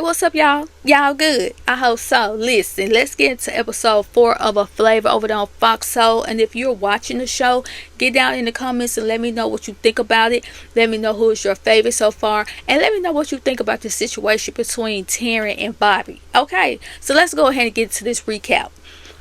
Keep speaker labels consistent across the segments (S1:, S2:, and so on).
S1: Hey, what's up, y'all? Y'all good? I hope so. Listen, let's get into episode 4 of A Flavor over there on Fox Soul. And if you're watching the show, get down in the comments and let me know what you think about it. Let me know who is your favorite so far. And let me know what you think about the situation between Tarryn and Bobby. Okay, so let's go ahead and get to this recap.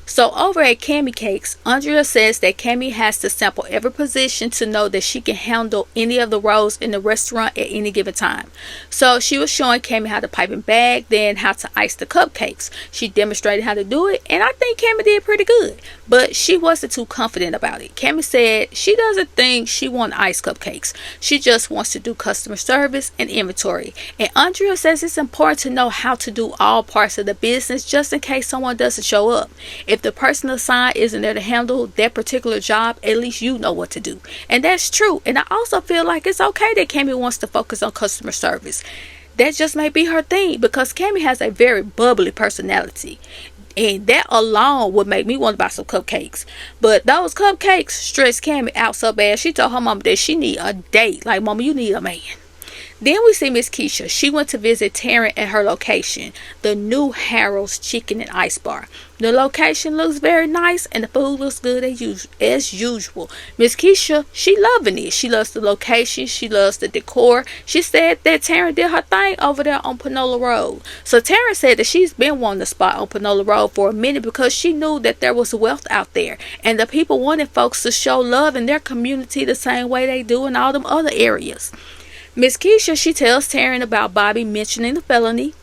S1: So over at Cammy Cakes, Andrea says that Cammy has to sample every position to know that she can handle any of the roles in the restaurant at any given time. So she was showing Cammy how to pipe and bag, then how to ice the cupcakes. She demonstrated how to do it, and I think Cammy did pretty good. But she wasn't too confident about it. Cammy said she doesn't think she wants ice cupcakes. She just wants to do customer service and inventory. And Andrea says it's important to know how to do all parts of the business just in case someone doesn't show up. If the person assigned isn't there to handle that particular job, at least you know what to do. And that's true. And I also feel like it's okay that Cammy wants to focus on customer service. That just may be her thing because Cammy has a very bubbly personality. And that alone would make me want to buy some cupcakes. But those cupcakes stressed Cammy out so bad, she told her mom that she need a date. Like, mama, you need a man. Then we see Miss Kechia. She went to visit Tarryn at her location, the new Harold's Chicken and Ice Bar. The location looks very nice and the food looks good as usual. Miss Kechia, she loving it. She loves the location. She loves the decor. She said that Tarryn did her thing over there on Panola Road. So Tarryn said that she's been wanting a spot on Panola Road for a minute because she knew that there was wealth out there. And the people wanted folks to show love in their community the same way they do in all them other areas. Miss Kechia, she tells Tarryn about Bobby mentioning the felony.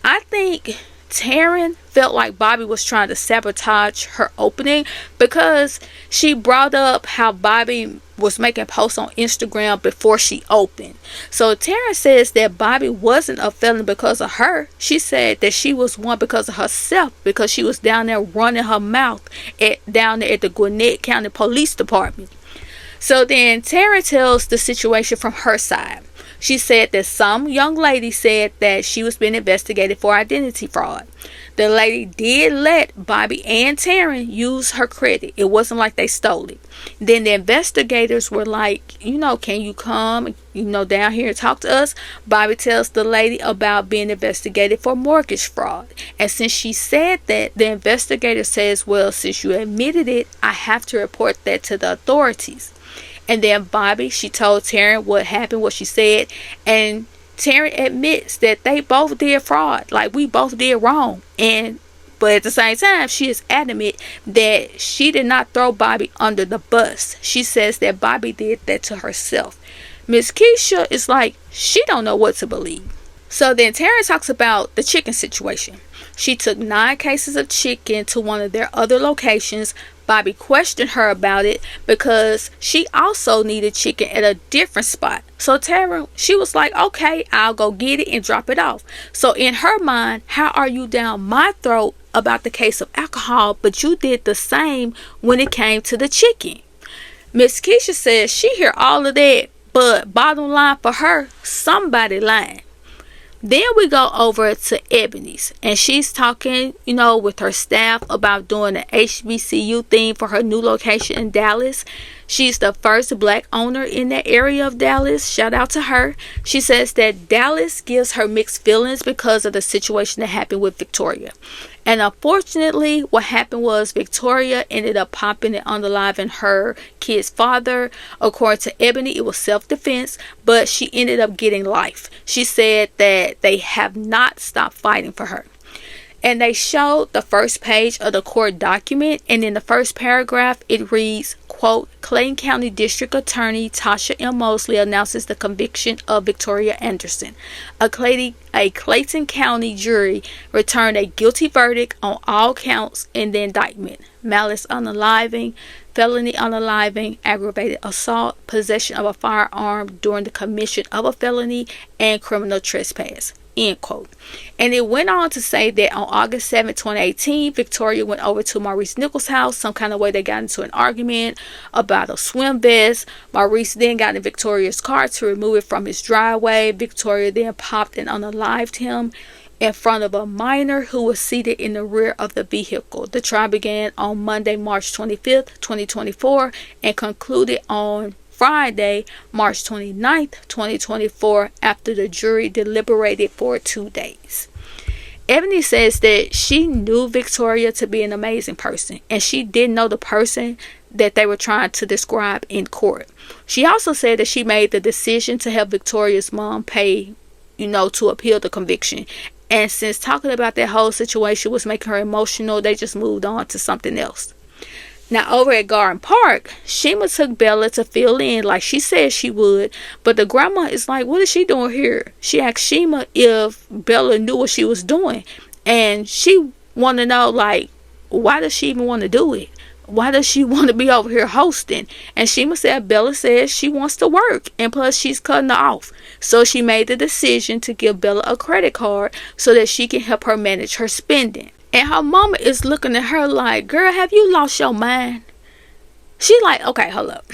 S1: I think Tarryn felt like Bobby was trying to sabotage her opening because she brought up how Bobby was making posts on Instagram before she opened. So Tarryn says that Bobby wasn't a felon because of her. She said that she was one because of herself, because she was down there running her mouth down there at the Gwinnett County Police Department. So then Tarryn tells the situation from her side. She said that some young lady said that she was being investigated for identity fraud. The lady did let Bobby and Tarryn use her credit. It wasn't like they stole it. Then the investigators were like, can you come, down here and talk to us? Bobby tells the lady about being investigated for mortgage fraud. And since she said that, the investigator says, well, since you admitted it, I have to report that to the authorities. And then Bobby, she told Tarryn what happened, what she said. And Tarryn admits that they both did fraud. Like, we both did wrong. But at the same time, she is adamant that she did not throw Bobby under the bus. She says that Bobby did that to herself. Miss Kechia is like, she don't know what to believe. So then Tarryn talks about the chicken situation. She took 9 cases of chicken to one of their other locations. Bobby questioned her about it because she also needed chicken at a different spot. So Tarryn, she was like, okay, I'll go get it and drop it off. So in her mind, how are you down my throat about the case of alcohol, but you did the same when it came to the chicken? Miss Kechia says she hear all of that, but bottom line for her, somebody lying. Then we go over to Ebony's, and she's talking, with her staff about doing an HBCU theme for her new location in Dallas. She's the first black owner in that area of Dallas. Shout out to her. She says that Dallas gives her mixed feelings because of the situation that happened with Victoria. And unfortunately, what happened was Victoria ended up popping and unaliving her kid's father. According to Ebony, it was self-defense, but she ended up getting life. She said that they have not stopped fighting for her. And they showed the first page of the court document, and in the first paragraph, it reads, quote, Clayton County District Attorney Tasha M. Mosley announces the conviction of Victoria Anderson. A Clayton County jury returned a guilty verdict on all counts in the indictment: malice unaliving, felony unaliving, aggravated assault, possession of a firearm during the commission of a felony, and criminal trespass. End quote. And it went on to say that on August 7, 2018, Victoria went over to Maurice Nichols' house. Some kind of way they got into an argument about a swim vest. Maurice then got in Victoria's car to remove it from his driveway. Victoria then popped and unalived him in front of a minor who was seated in the rear of the vehicle. The trial began on Monday, March 25th, 2024, and concluded on Friday, March 29th, 2024, after the jury deliberated for 2 days. Ebony says that she knew Victoria to be an amazing person, and she didn't know the person that they were trying to describe in court. She also said that she made the decision to help Victoria's mom pay, to appeal the conviction. And since talking about that whole situation was making her emotional, they just moved on to something else. Now, over at Garden Park, Shima took Bella to fill in like she said she would, but the grandma is like, what is she doing here? She asked Shima if Bella knew what she was doing, and she wanted to know, like, why does she even want to do it? Why does she want to be over here hosting? And Shima said Bella says she wants to work, and plus she's cutting her off. So she made the decision to give Bella a credit card so that she can help her manage her spending. And her mama is looking at her like, girl, have you lost your mind? She like, okay, hold up.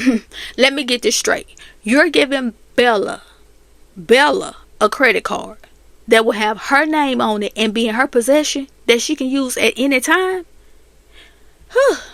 S1: Let me get this straight. You're giving Bella a credit card that will have her name on it and be in her possession that she can use at any time?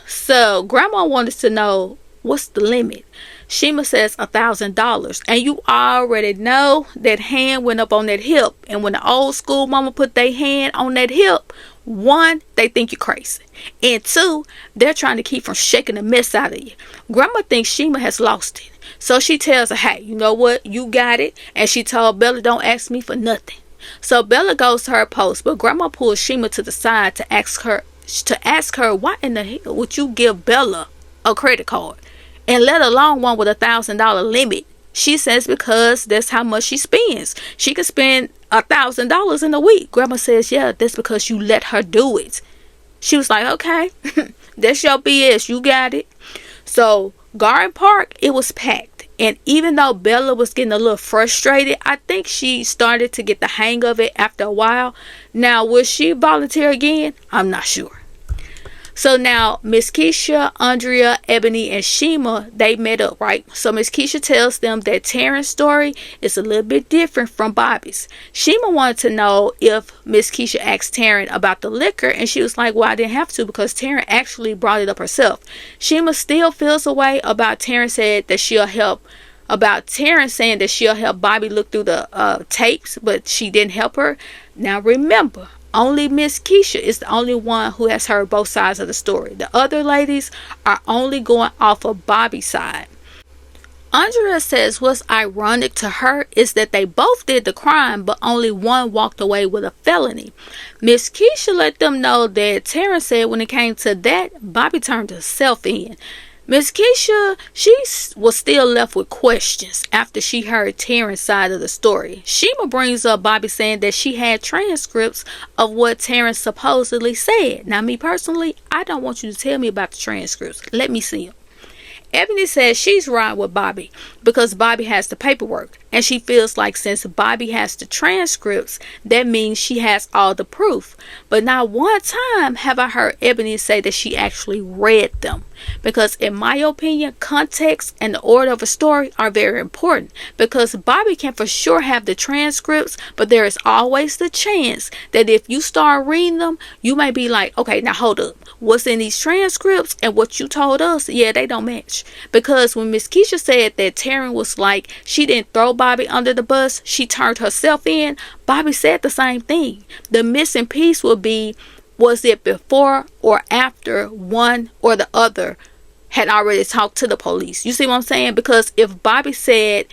S1: So grandma wanted to know, what's the limit? Shima says $1,000, and you already know that hand went up on that hip. And when the old school mama put their hand on that hip, one, they think you're crazy, and two, they're trying to keep from shaking the mess out of you. Grandma thinks Shima has lost it, so she tells her, hey, you know what, you got it. And she told Bella, don't ask me for nothing. So Bella goes to her post, but grandma pulls Shima to the side to ask her why in the hell would you give Bella a credit card, and let alone one with $1,000 limit. She says because that's how much she spends. She can spend $1,000 in a week. Grandma says, yeah, that's because you let her do it. She was like, okay, that's your BS. You got it. So Garden Park, it was packed. And even though Bella was getting a little frustrated, I think she started to get the hang of it after a while. Now, will she volunteer again? I'm not sure. So now Miss Kechia, Andrea, Ebony, and Shima, they met up, right? So Miss Kechia tells them that Tarryn's story is a little bit different from Bobby's. Shima wanted to know if Miss Kechia asked Tarryn about the liquor, and she was like, well, I didn't have to because Tarryn actually brought it up herself. Shima still feels a way about Tarryn saying that she'll help Bobby look through the tapes, but she didn't help her. Now remember, only Miss Kechia is the only one who has heard both sides of the story. The other ladies are only going off of Bobby's side. Andrea says what's ironic to her is that they both did the crime, but only one walked away with a felony. Miss Kechia let them know that Tarryn said when it came to that, Bobby turned herself in. Miss Kechia, she was still left with questions after she heard Tarryn's side of the story. Shima brings up Bobby saying that she had transcripts of what Tarryn supposedly said. Now, me personally, I don't want you to tell me about the transcripts. Let me see them. Ebony says she's riding with Bobby because Bobby has the paperwork, and she feels like since Bobby has the transcripts, that means she has all the proof. But not one time have I heard Ebony say that she actually read them, because in my opinion, context and the order of a story are very important, because Bobby can for sure have the transcripts, but there is always the chance that if you start reading them, you may be like, okay, now hold up, what's in these transcripts and what you told us, yeah, they don't match. Because when Miss Kechia said that Tarryn was like, she didn't throw Bobby under the bus, she turned herself in, Bobby said the same thing. The missing piece would be, was it before or after one or the other had already talked to the police? You see what I'm saying? Because if Bobby said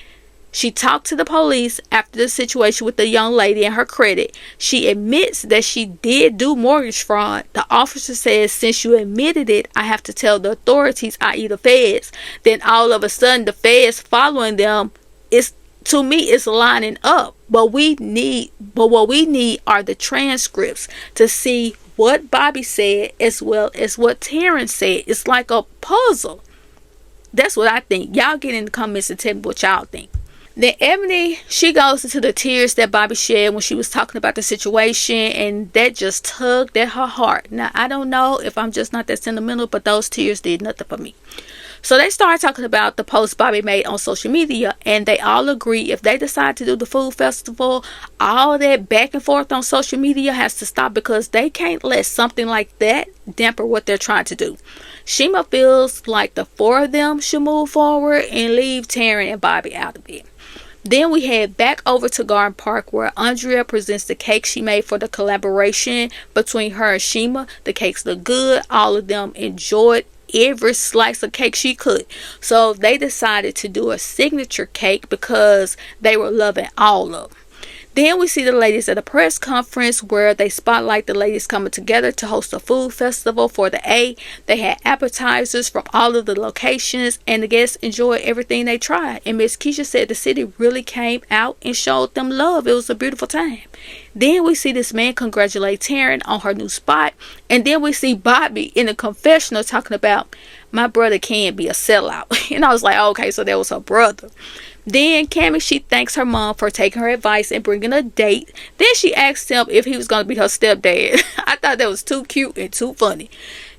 S1: she talked to the police after the situation with the young lady and her credit, she admits that she did do mortgage fraud. The officer says, since you admitted it, I have to tell the authorities, i.e. the feds. Then all of a sudden the feds following them is, to me, it's lining up. But what we need are the transcripts to see what Bobby said as well as what Tarryn said. It's like a puzzle. That's what I think. Y'all get in the comments and tell me what y'all think. Then Ebony, she goes into the tears that Bobby shed when she was talking about the situation, and that just tugged at her heart. Now, I don't know if I'm just not that sentimental, but those tears did nothing for me. So they started talking about the post Bobby made on social media, and they all agree if they decide to do the food festival, all that back and forth on social media has to stop, because they can't let something like that damper what they're trying to do. Shima feels like the four of them should move forward and leave Tarryn and Bobby out of it. Then we head back over to Garden Park where Andrea presents the cake she made for the collaboration between her and Shima. The cakes look good. All of them enjoyed every slice of cake she could. So they decided to do a signature cake because they were loving all of them. Then we see the ladies at a press conference where they spotlight the ladies coming together to host a food festival for the A. They had appetizers from all of the locations and the guests enjoyed everything they tried. And Miss Kechia said the city really came out and showed them love. It was a beautiful time. Then we see this man congratulate Tarryn on her new spot. And then we see Bobby in the confessional talking about, my brother can be a sellout. And I was like, okay, so that was her brother. Then Cammy, she thanks her mom for taking her advice and bringing a date. Then she asked him if he was going to be her stepdad. I thought that was too cute and too funny.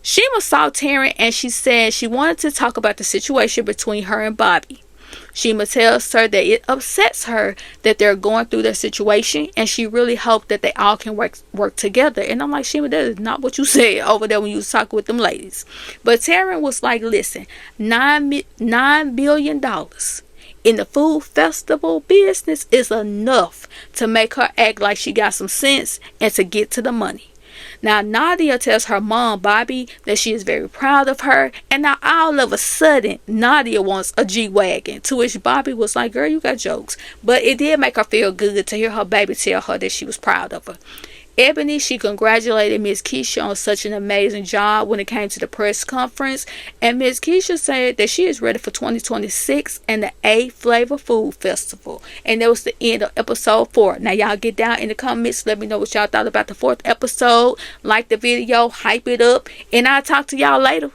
S1: Shima saw Tarryn and she said she wanted to talk about the situation between her and Bobby. Shima tells her that it upsets her that they're going through their situation and she really hoped that they all can work together. And I'm like, Shima, that is not what you said over there when you was talking with them ladies. But Tarryn was like, listen, $9 billion in the food festival business is enough to make her act like she got some sense and to get to the money. Now Nadia tells her mom Bobby that she is very proud of her, and now all of a sudden Nadia wants a G-Wagon, to which Bobby was like, girl, you got jokes. But it did make her feel good to hear her baby tell her that she was proud of her. Ebony, she congratulated Miss Kechia on such an amazing job when it came to the press conference. And Miss Kechia said that she is ready for 2026 and the A Flavor Food Festival. And that was the end of episode 4. Now y'all get down in the comments. Let me know what y'all thought about the 4th episode. Like the video, hype it up. And I'll talk to y'all later.